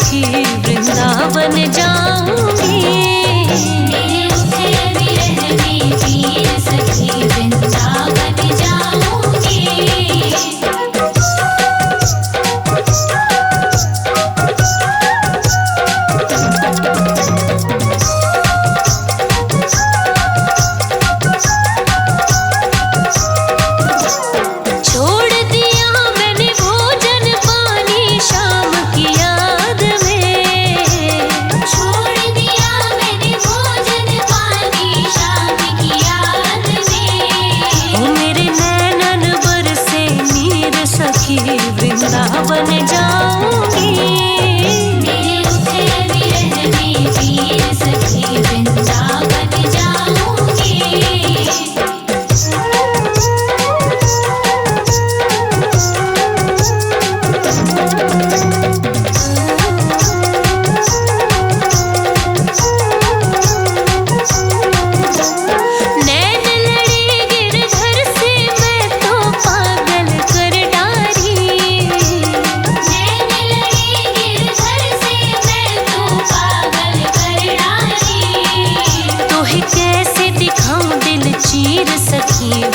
सखी वृंदावन जाऊंगी। मेरे उठे विरह में वीर सखी वृंदावन जाऊंगी। वृंदावन जाऊंगी। मेरे उठे विरह में वीर सखी वृंदावन जाऊंगी।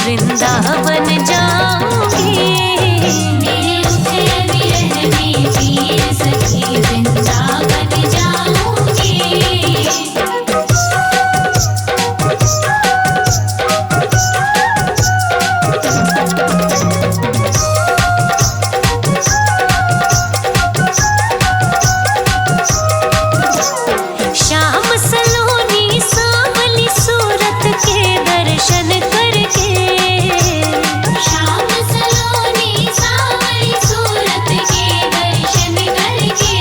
वृंदावन जाऊंगी। मेरे उठे विरह में वीर सखी वृंदावन जाऊंगी। श्याम सलोनी सांवली सूरत के दर्शन श्याम सलोनी सांवली सूरत के दर्शन करके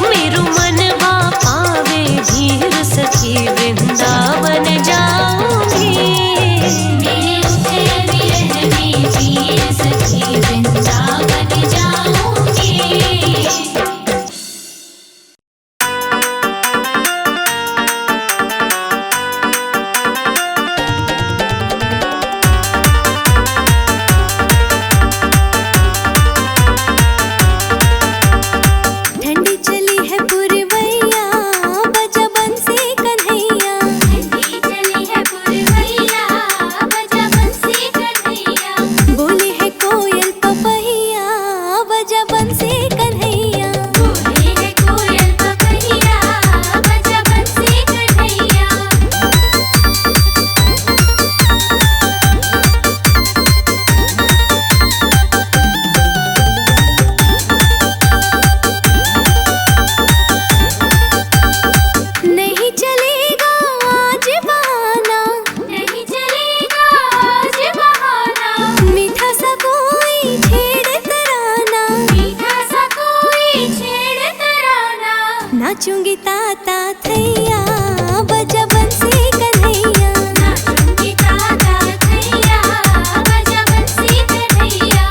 मेरू मनवा पावे धीर सखी वृंदावन जाऊंगी। मेरे उठे विरह में वीर सखी वृंदावन जाऊंगी। नाचूंगी ताता थैया बजा बंसी कन्हैया। नाचूंगी ताता थैया बजा बंसी कन्हैया।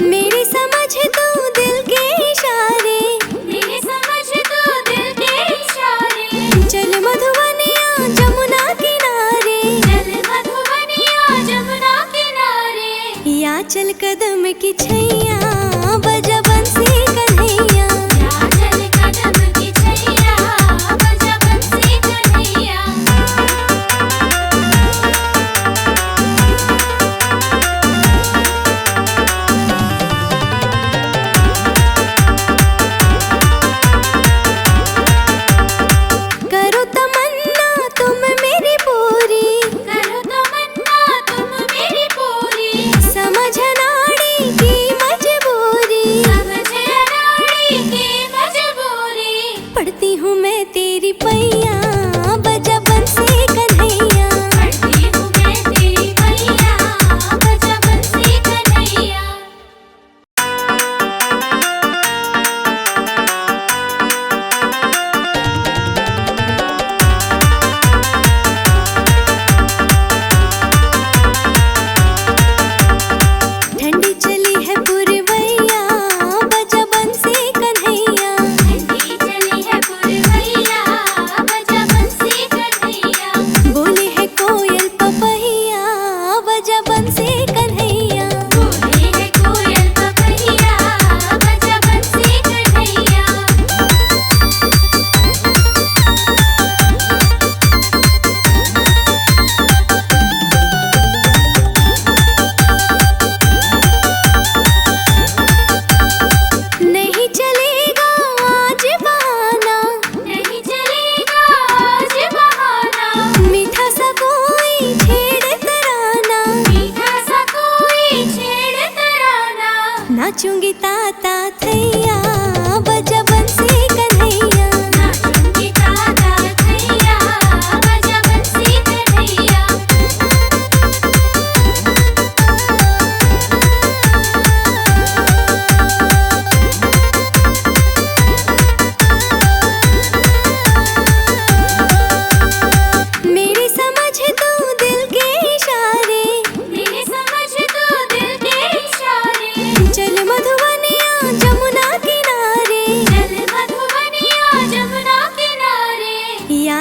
मेरी समझ तू दिल के इशारे, मेरी समझ तू दिल के इशारे। चल मधुबनिया जमुना किनारे, चल मधुबनिया जमुना किनारे। या चल कदम की छैया बजा बंसी कन्हैया। या चल कदम की छैया बजा बंसी कन्हैया। करो तमन्ना तुम मेरी पूरी, करो तमन्ना तुम मेरी पूरी। समझ नाड़ी की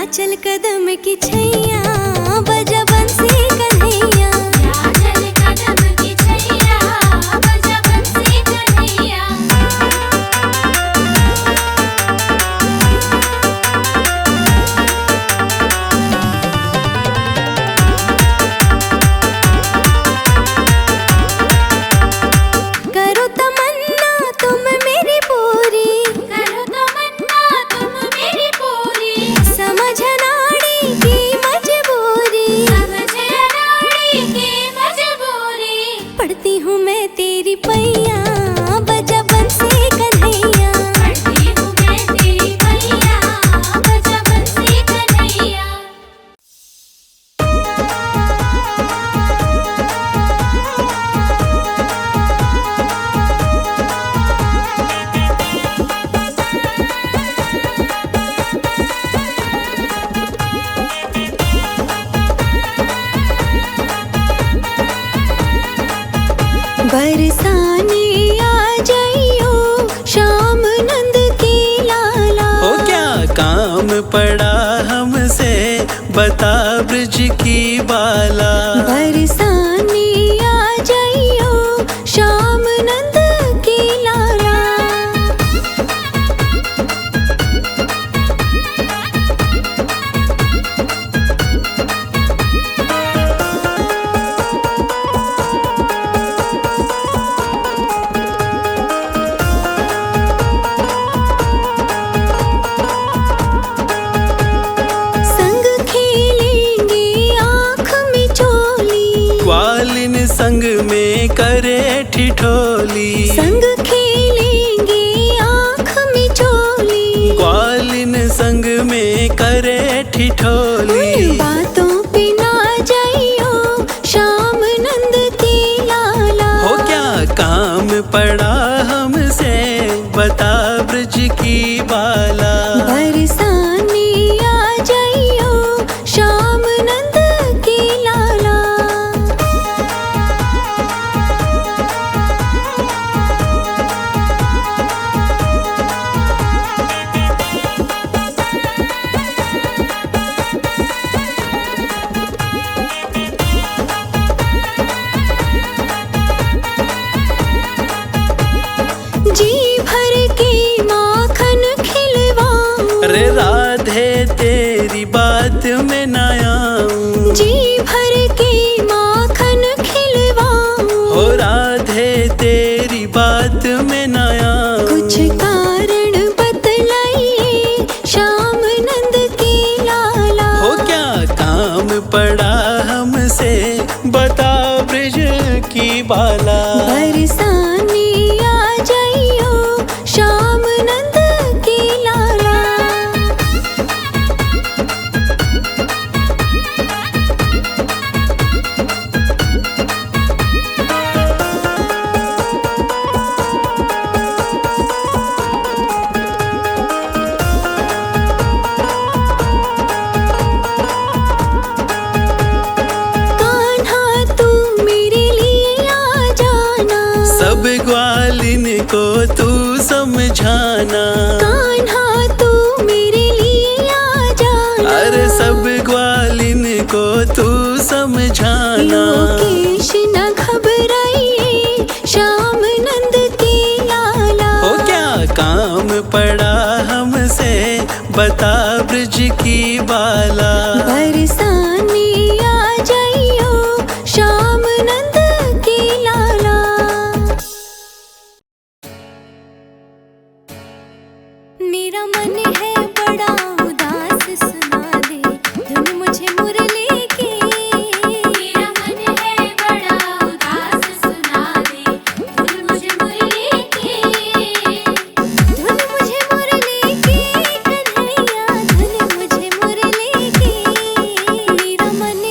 नाचल कदम की छैया बजा बंसी कन्हैया। नाचल कदम की छैया बजा बंसी कन्हैया। करो तमन्ना तुम मेरी पूरी, करो तमन्ना तुम मेरी पूरी। समझ नाड़ी की मजबूरी, समझ अनाड़ी की मजबूरी। पढ़ती हूँ मैं तेरी पैया बजा बंसी कन्हैया। पढ़ती हूँ मैं तेरी पैया बजा बंसी कन्हैया। बरसाने आ जाइयो श्याम नंद की लाला। हो क्या काम पड़ा हमसे बता ब्रज की बाला। बरसाने आ जाइयो श्याम नंद की लाला। संग खेलेंगे आँख में चोली, ग्वालिन संग में करे ठिठोली। संग खेलेंगे आँख में चोली। ग्वालिन संग में करे उन ठिठोली। बातों पे ना जाइयो श्याम नंद की लाला। हो क्या काम पड़ा हमसे बता ब्रज की बाला। बरसाने आ जाइयो श्याम नंद की लाला। जी भर के माखन खिलवाऊं, अरे राधे तेरी बात में ना आऊं। जी भर के माखन खिलवाऊं। हो राधे तेरी बात में ना आऊं। कुछ कारण बतलाइए श्याम नंद की लाला। हो क्या काम पड़ा हमसे बता ब्रज की बाला। बरसाने आ जाइयो श्याम नंद की लाला। कान्हा तू मेरे लिए आ जाना, सब ग्वालिन को तू समझाना। कान्हा तू मेरे लिए आ जाना। अरे सब ग्वालिन को तू समझाना। लोकेश न घबराइए श्याम नंद की लाला। हो क्या काम पड़ा हमसे बता ब्रज की बाला। बरसाने आ जाइयो श्याम नंद की लाला। मेरा मन है बड़ा उदास सुना दे धुन मुझे मुरली की। मेरा मन है बड़ा उदास सुना दे धुन मुझे मुरली की। धुन मुझे मुरली की कन्हैया, धुन मुझे मुरली की। मेरा मन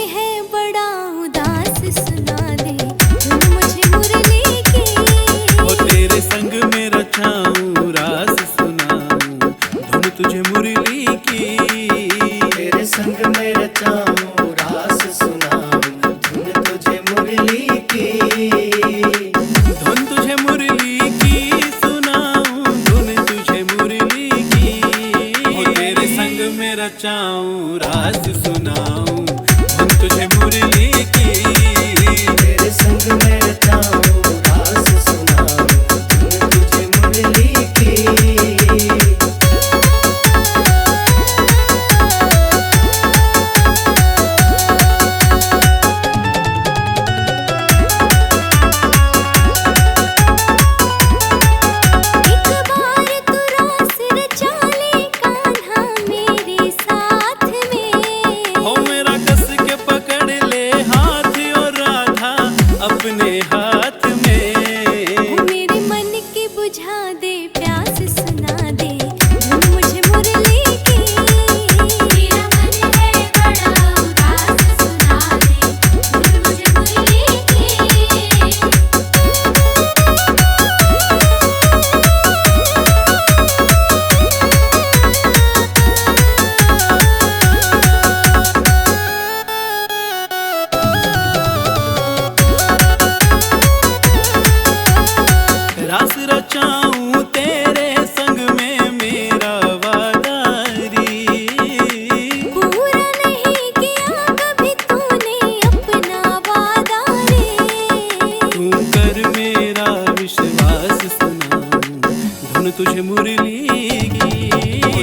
में रचाऊं राज सुनाऊं धुन तुझे मुरली की। तेरे संग में रचाऊं राज सुनाऊं धुन तुझे मुरली की। अपने हाथ में मेरे मन की बुझा दे प्यास सुना दे धुन मुझे मुरली की। मेरा मन है बड़ा उदास सुना दे धुन मुझे मुरली की। रास रचाऊं तेरे संग में मेरा वादारी। पूरा नहीं किया कभी तूने अपना वादा रे। तू कर मेरा विश्वास सुनाऊं धुन तुझे मुरली की।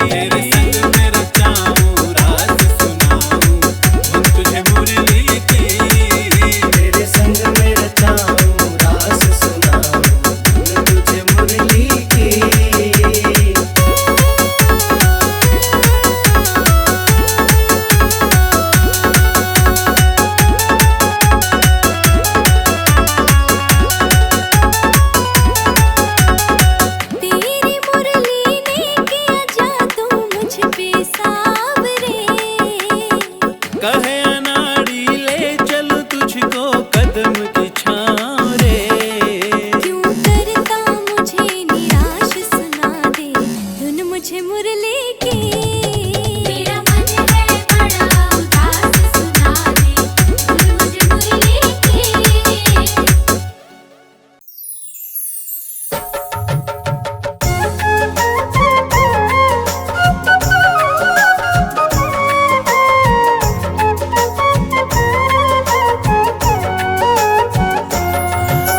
तेरे संग में रचाऊं राज सुनाऊं धुन तुझे मुरली की। तेरे संग में रचाऊं राज सुनाऊं धुन तुझे मुरली की। तेरी मुरली ने किया जादू मुझ पे सावरे। कहे अनाड़ी ले चलूं तुझको कदम की छाँव रे। क्यों करता मुझे निराश सुना दे धुन मुझे मुरली की। मेरा मन है बड़ा उदास सुना दे धुन मुझे मुरली की।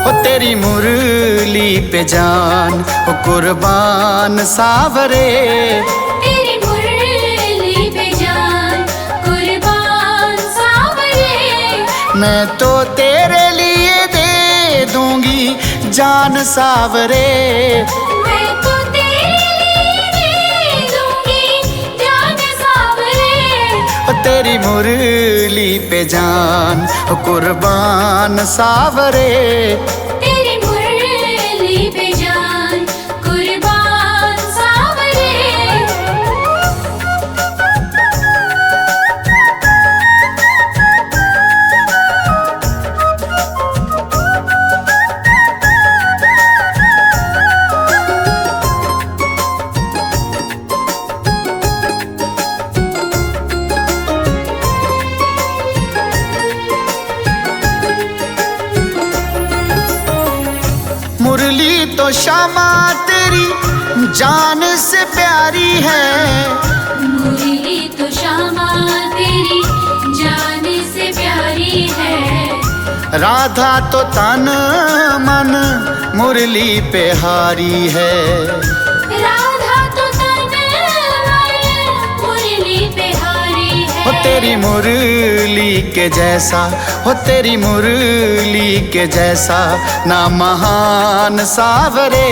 हो तेरी मुरली पे जान हो कुर्बान सावरे। तेरी मुरली पे जान कुर्बान सावरे। मैं तो तेरे लिए दे दूंगी जान सावरे। मैं तो तेरे लिए दे दूंगी जान सावरे। हो तेरी मुरली पे जान हो कुर्बान सावरे। तेरी मुरली पे जान कुर्बान सावरे। मुरली तो श्यामा तेरी जान से प्यारी है। मुरली तो श्यामा तेरी जान से प्यारी है। राधा तो तन मन मुरली पे हारी है। राधा तो तन मन मुरली पे हारी है। हो तेरी मुरली के जैसा हो तेरी मुरली के जैसा ना महान सावरे।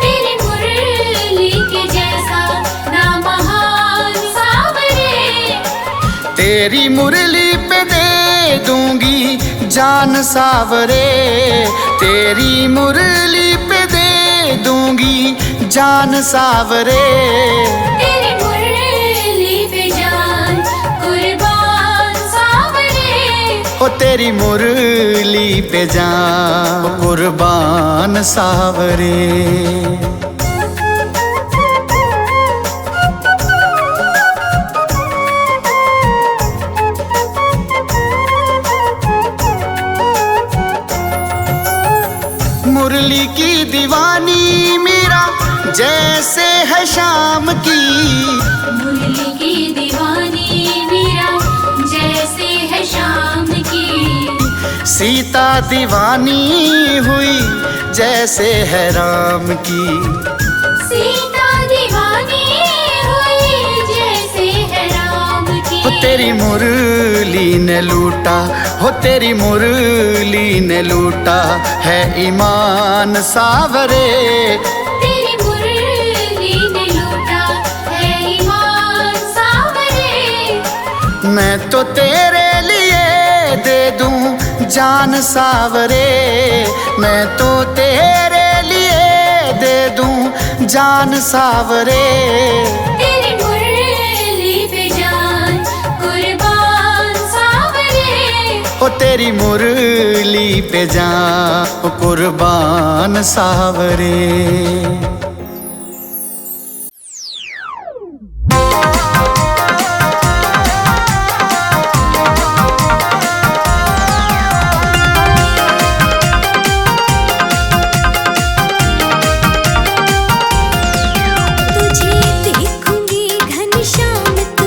तेरी मुरली के जैसा ना महान सावरे। तेरी मुरली पे दे दूंगी जान सावरे। तेरी मुरली पे दे दूंगी जान सावरे। तेरी मुरली पे जान कुर्बान सावरे। हो तेरी मुरली पे जान कुर्बान सावरे। मुरली की दीवानी मेरा जैसे है शाम की। मुरली की दीवानी मीरा जैसे है शाम की। सीता दीवानी हुई जैसे है राम की। सीता दीवानी हुई जैसे है राम की। हो तेरी मुरली ने लूटा, हो तेरी मुरली ने लूटा है ईमान सावरे। तेरी मुरली ने लूटा है ईमान सावरे। मैं तो तेरे लिए दे दूं जान सावरे। मैं तो तेरे लिए दे दूं जान सावरे। तेरी मुरली पे जान कुर्बान सावरे। ओ तेरी मुरली पे जान कुर्बान सावरे। तुझे देखूंगी घनश्याम तू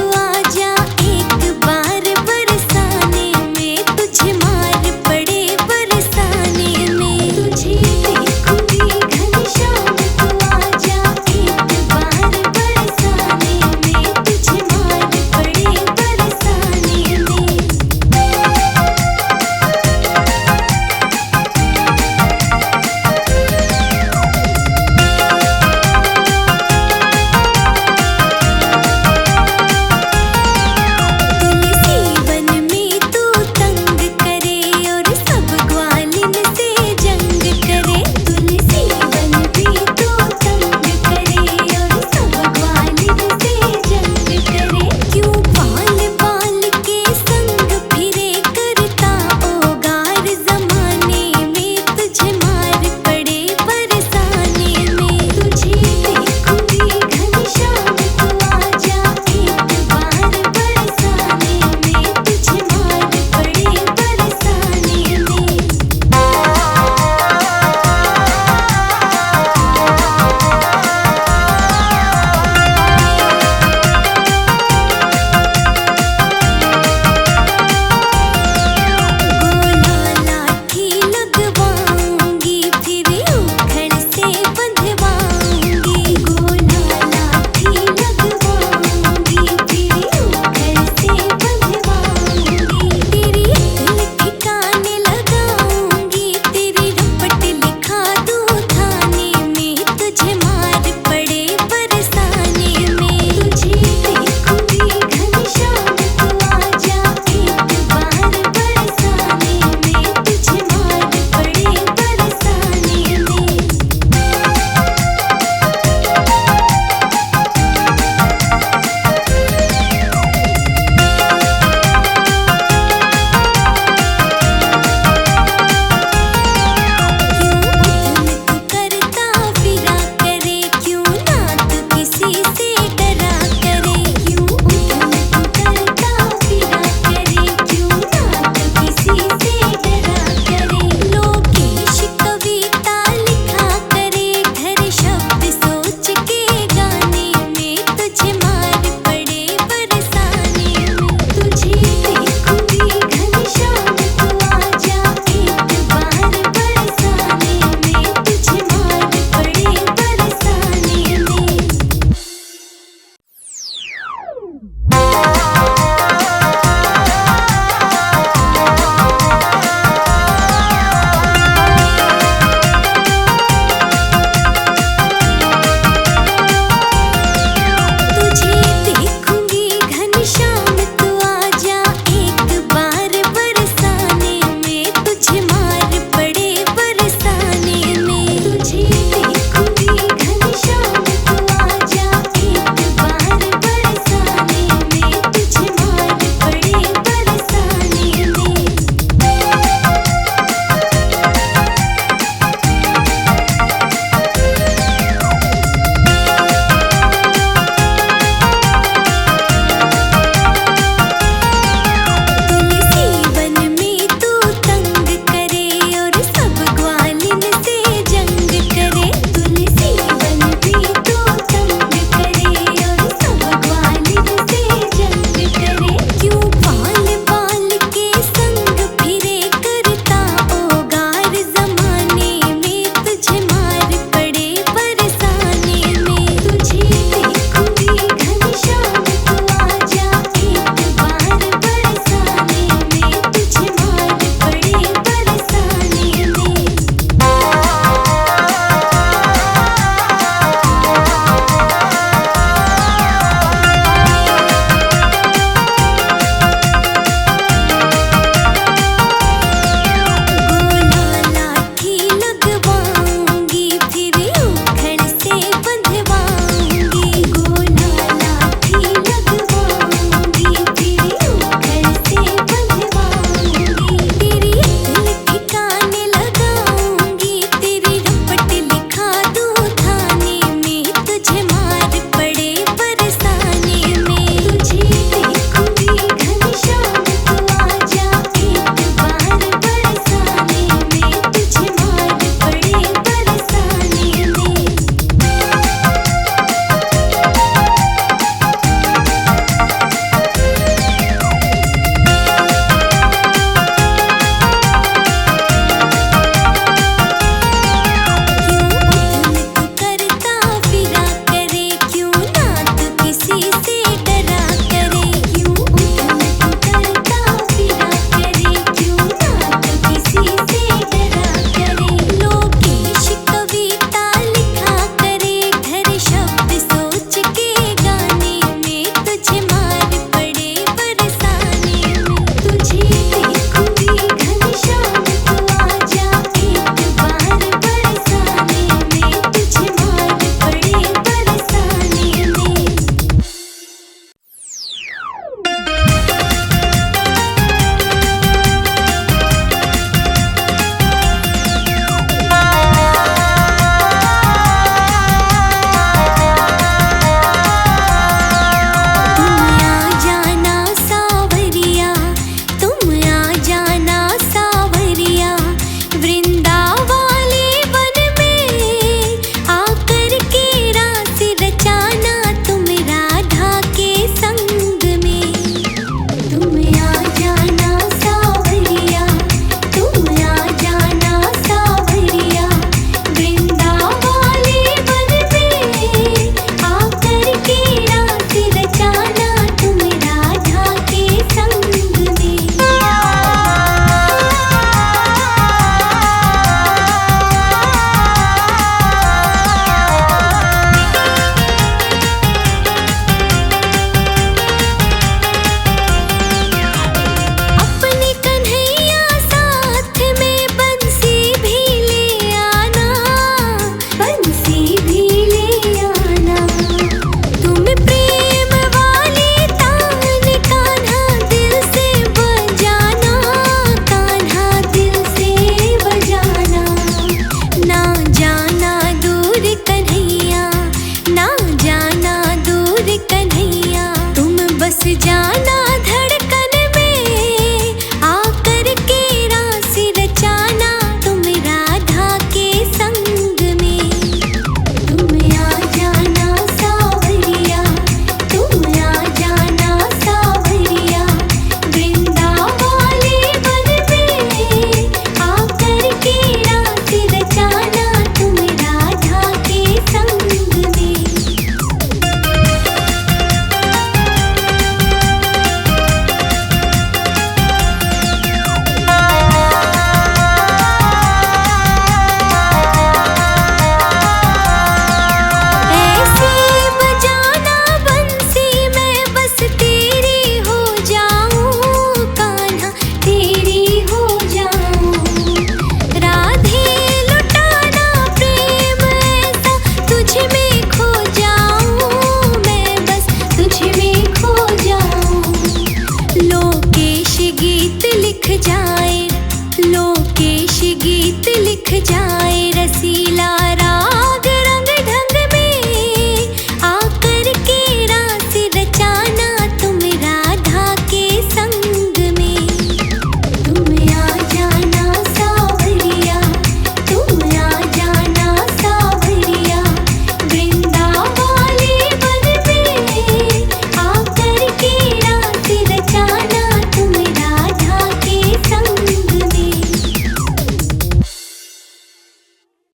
बस जाना